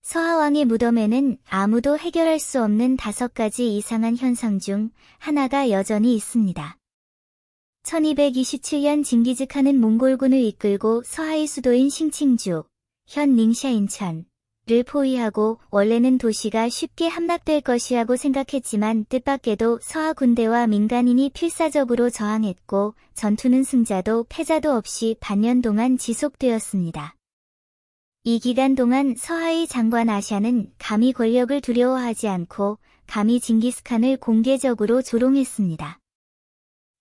서하왕의 무덤에는 아무도 해결할 수 없는 5가지 이상한 현상 중 하나가 여전히 있습니다. 1227년 징기즈칸은 몽골군을 이끌고 서하의 수도인 싱칭주, 현 닝샤 인천을 포위하고 원래는 도시가 쉽게 함락될 것이라고 생각했지만 뜻밖에도 서하 군대와 민간인이 필사적으로 저항했고 전투는 승자도 패자도 없이 반년 동안 지속되었습니다. 이 기간 동안 서하의 장관 아샤는 감히 권력을 두려워하지 않고 감히 징기스칸을 공개적으로 조롱했습니다.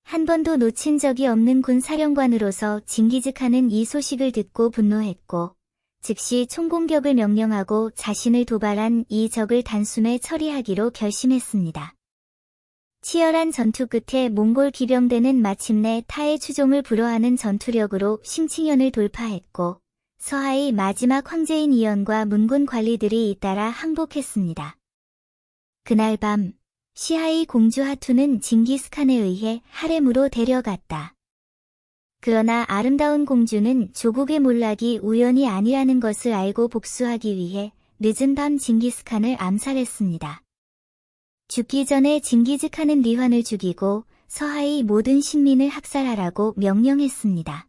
한 번도 놓친 적이 없는 군 사령관으로서 징기즈칸은 이 소식을 듣고 분노했고 즉시 총공격을 명령하고 자신을 도발한 이 적을 단숨에 처리하기로 결심했습니다. 치열한 전투 끝에 몽골 기병대는 마침내 타의 추종을 불허하는 전투력으로 싱칭현을 돌파했고 서하의 마지막 황제인 이연과 문군 관리들이 잇따라 항복했습니다. 그날 밤 시하의 공주 하투는 징기스칸에 의해 하렘으로 데려갔다. 그러나 아름다운 공주는 조국의 몰락이 우연이 아니라는 것을 알고 복수하기 위해 늦은 밤 징기스칸을 암살했습니다. 죽기 전에 징기즈칸은 리환을 죽이고 서하의 모든 신민을 학살하라고 명령했습니다.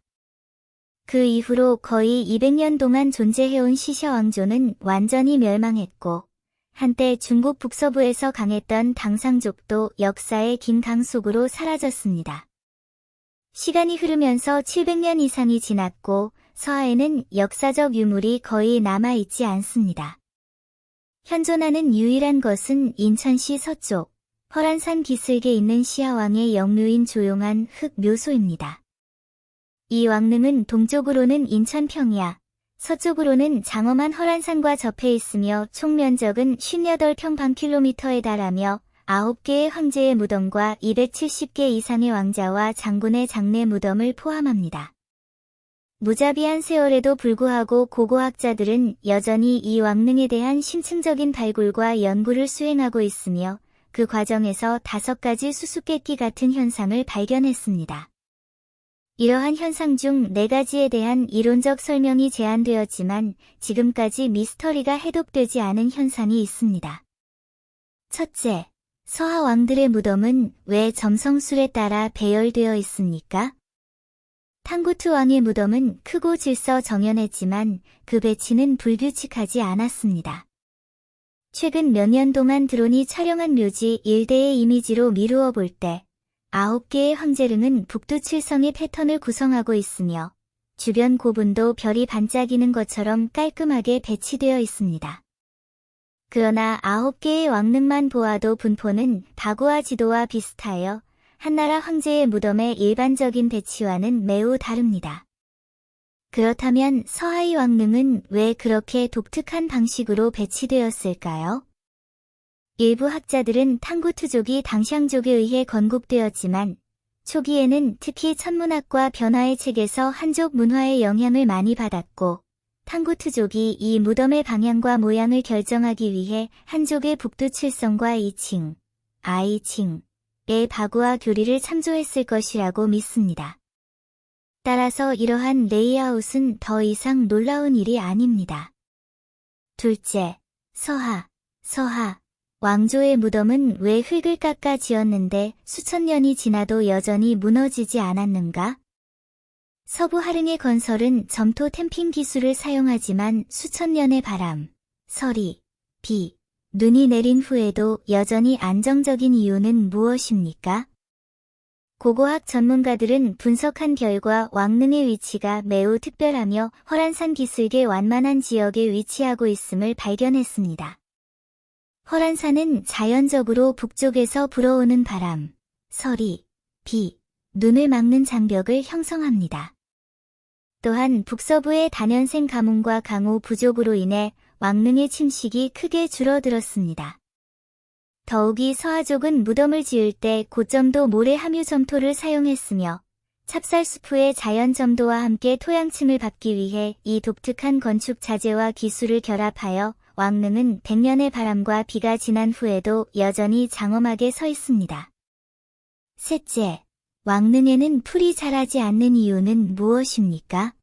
그 이후로 거의 200년 동안 존재해온 시셔 왕조는 완전히 멸망했고 한때 중국 북서부에서 강했던 당상족도 역사의 긴 강 속으로 사라졌습니다. 시간이 흐르면서 700년 이상이 지났고 서하에는 역사적 유물이 거의 남아있지 않습니다. 현존하는 유일한 것은 인천시 서쪽 허란산 기슭에 있는 시하왕의 영묘인 조용한 흙 묘소입니다. 이 왕릉은 동쪽으로는 인천 평야, 서쪽으로는 장엄한 허란산과 접해 있으며 총 면적은 58평방킬로미터에 달하며 9개의 황제의 무덤과 270개 이상의 왕자와 장군의 장례 무덤을 포함합니다. 무자비한 세월에도 불구하고 고고학자들은 여전히 이 왕릉에 대한 심층적인 발굴과 연구를 수행하고 있으며 그 과정에서 5가지 수수께끼 같은 현상을 발견했습니다. 이러한 현상 중 4가지에 대한 이론적 설명이 제안되었지만 지금까지 미스터리가 해독되지 않은 현상이 있습니다. 첫째, 서하 왕들의 무덤은 왜 점성술에 따라 배열되어 있습니까? 탕구투 왕의 무덤은 크고 질서정연했지만 그 배치는 불규칙하지 않았습니다. 최근 몇 년 동안 드론이 촬영한 묘지 1대의 이미지로 미루어 볼 때 9개의 황제릉은 북두칠성의 패턴을 구성하고 있으며 주변 고분도 별이 반짝이는 것처럼 깔끔하게 배치되어 있습니다. 그러나 9개의 왕릉만 보아도 분포는 다구아 지도와 비슷하여 한나라 황제의 무덤의 일반적인 배치와는 매우 다릅니다. 그렇다면 서하의 왕릉은 왜 그렇게 독특한 방식으로 배치되었을까요? 일부 학자들은 탕구투족이 당샹족에 의해 건국되었지만 초기에는 특히 천문학과 변화의 책에서 한족 문화의 영향을 많이 받았고 탕구투족이 이 무덤의 방향과 모양을 결정하기 위해 한족의 북두칠성과 이칭, 아이칭의 바구와 교리를 참조했을 것이라고 믿습니다. 따라서 이러한 레이아웃은 더 이상 놀라운 일이 아닙니다. 둘째, 서하. 왕조의 무덤은 왜 흙을 깎아 지었는데 수천 년이 지나도 여전히 무너지지 않았는가? 서부 하릉의 건설은 점토 탬핑 기술을 사용하지만 수천 년의 바람, 서리, 비, 눈이 내린 후에도 여전히 안정적인 이유는 무엇입니까? 고고학 전문가들은 분석한 결과 왕릉의 위치가 매우 특별하며 허란산 기슭의 완만한 지역에 위치하고 있음을 발견했습니다. 허란산은 자연적으로 북쪽에서 불어오는 바람, 서리, 비, 눈을 막는 장벽을 형성합니다. 또한 북서부의 다년생 가뭄과 강우 부족으로 인해 왕릉의 침식이 크게 줄어들었습니다. 더욱이 서하족은 무덤을 지을 때 고점도 모래 함유 점토를 사용했으며 찹쌀수프의 자연 점도와 함께 토양층을 받기 위해 이 독특한 건축 자재와 기술을 결합하여 왕릉은 100년의 바람과 비가 지난 후에도 여전히 장엄하게 서 있습니다. 셋째, 왕릉에는 풀이 자라지 않는 이유는 무엇입니까?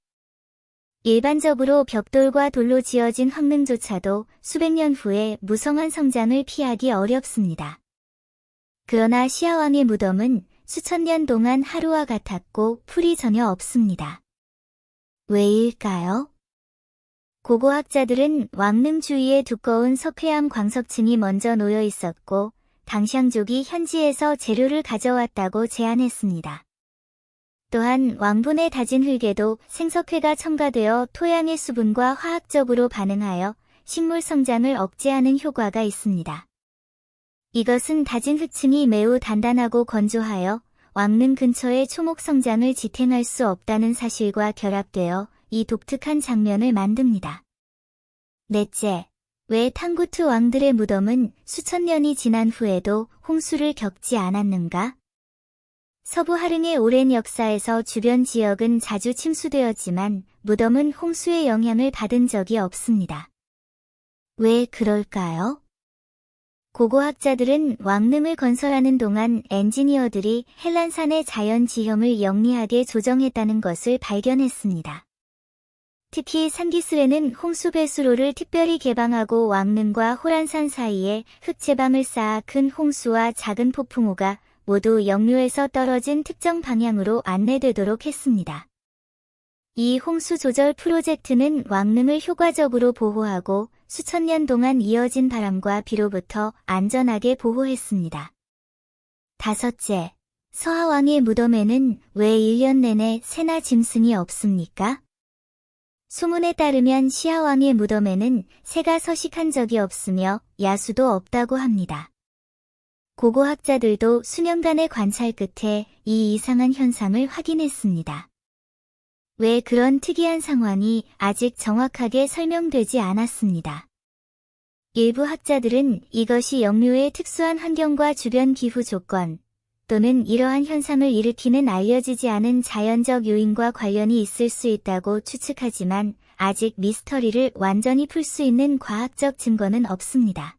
일반적으로 벽돌과 돌로 지어진 황릉조차도 수백 년 후에 무성한 성장을 피하기 어렵습니다. 그러나 시아왕의 무덤은 수천 년 동안 하루와 같았고 풀이 전혀 없습니다. 왜일까요? 고고학자들은 왕릉 주위에 두꺼운 석회암 광석층이 먼저 놓여 있었고 당샹족이 현지에서 재료를 가져왔다고 제안했습니다. 또한 왕분에 다진 흙에도 생석회가 첨가되어 토양의 수분과 화학적으로 반응하여 식물 성장을 억제하는 효과가 있습니다. 이것은 다진 흙층이 매우 단단하고 건조하여 왕릉 근처의 초목 성장을 지탱할 수 없다는 사실과 결합되어 이 독특한 장면을 만듭니다. 넷째, 왜 탕구트 왕들의 무덤은 수천 년이 지난 후에도 홍수를 겪지 않았는가? 서부 하릉의 오랜 역사에서 주변 지역은 자주 침수되었지만 무덤은 홍수의 영향을 받은 적이 없습니다. 왜 그럴까요? 고고학자들은 왕릉을 건설하는 동안 엔지니어들이 헬란산의 자연 지형을 영리하게 조정했다는 것을 발견했습니다. 특히 산기슭에는 홍수 배수로를 특별히 개방하고 왕릉과 호란산 사이에 흙제방을 쌓아 큰 홍수와 작은 폭풍우가 모두 역류에서 떨어진 특정 방향으로 안내되도록 했습니다. 이 홍수 조절 프로젝트는 왕릉을 효과적으로 보호하고 수천 년 동안 이어진 바람과 비로부터 안전하게 보호했습니다. 다섯째, 서하왕의 무덤에는 왜 1년 내내 새나 짐승이 없습니까? 소문에 따르면 시하왕의 무덤에는 새가 서식한 적이 없으며 야수도 없다고 합니다. 고고학자들도 수년간의 관찰 끝에 이 이상한 현상을 확인했습니다. 왜 그런 특이한 상황이 아직 정확하게 설명되지 않았습니다. 일부 학자들은 이것이 역류의 특수한 환경과 주변 기후 조건, 또는 이러한 현상을 일으키는 알려지지 않은 자연적 요인과 관련이 있을 수 있다고 추측하지만 아직 미스터리를 완전히 풀 수 있는 과학적 증거는 없습니다.